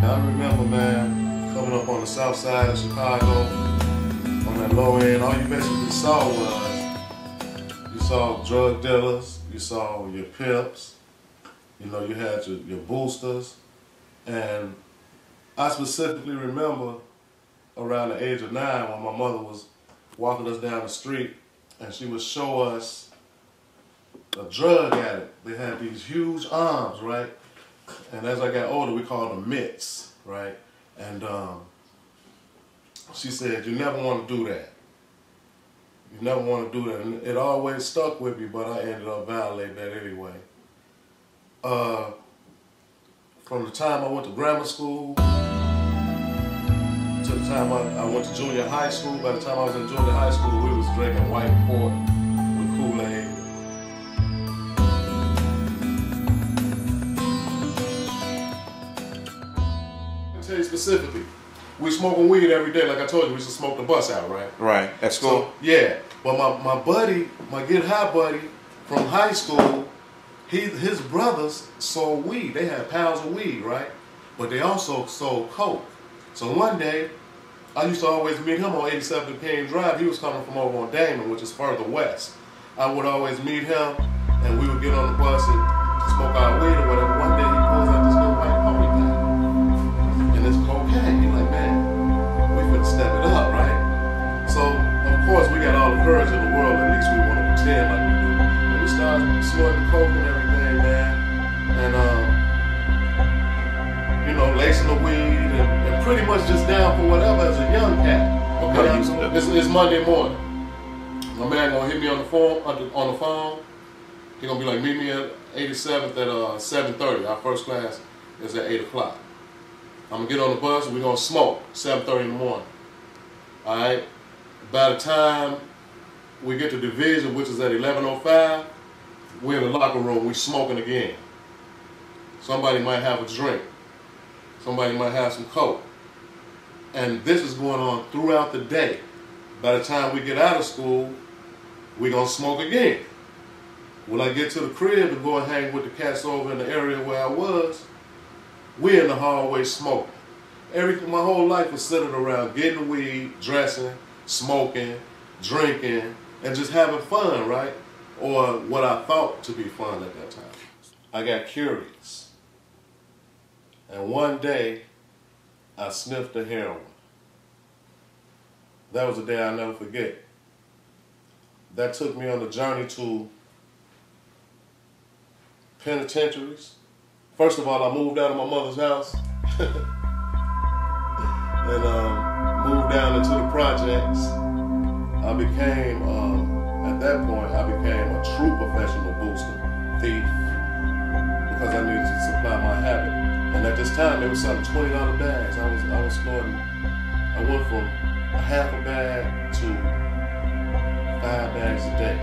I remember, man, coming up on the south side of Chicago, on that low end, all you basically saw was, you saw drug dealers, you saw your pimps, you know, you had your boosters, and I specifically remember around the age of 9 when my mother was walking us down the street and she would show us a drug addict. They had these huge arms, right? And as I got older, we called them mitts, right? And she said, you never want to do that. You never want to do that. And it always stuck with me, but I ended up violating that anyway. From the time I went to grammar school to the time I went to junior high school, by the time I was in junior high school, we was drinking white port with Kool-Aid. Tell you specifically, we smoking weed every day. Like I told you, we used to smoke the bus out, right? Right. That's cool. So, yeah, but my buddy, my get high buddy from high school, his brothers sold weed. They had pounds of weed, right? But they also sold coke. So one day, I used to always meet him on 87 Payne Drive. He was coming from over on Damon, which is further west. I would always meet him, and we would get on the bus and smoke our weed or whatever. One day, he pulls out this little white poly pack. It's cocaine. You're like, man, we finna step it up, right? So, of course, we got all the courage in the world, at least we want to pretend like we do. And we started snorting coke and everything, man. And, you know, lacing the weed and pretty much just down for whatever as a young cat. Okay, it's Monday morning. My man gonna hit me on the phone. He gonna be like, meet me at 87th at 7:30. Our first class is at 8 o'clock. I'm gonna get on the bus and we're gonna smoke 7:30 in the morning. Alright? By the time we get to division, which is at 11:05, we're in the locker room, we smoking again. Somebody might have a drink. Somebody might have some coke. And this is going on throughout the day. By the time we get out of school, we're gonna smoke again. When I get to the crib and go and hang with the cats over in the area where I was, we're in the hallway smoking. Everything, my whole life was centered around getting weed, dressing, smoking, drinking, and just having fun, right? Or what I thought to be fun at that time. I got curious. And one day, I sniffed the heroin. That was a day I'll never forget. That took me on the journey to penitentiaries. First of all, I moved out of my mother's house and moved down into the projects. I became, at that point, I became a true professional booster, thief, because I needed to supply my habit. And at this time, they were selling $20 bags. I was snorting. I went from a half a bag to 5 bags a day.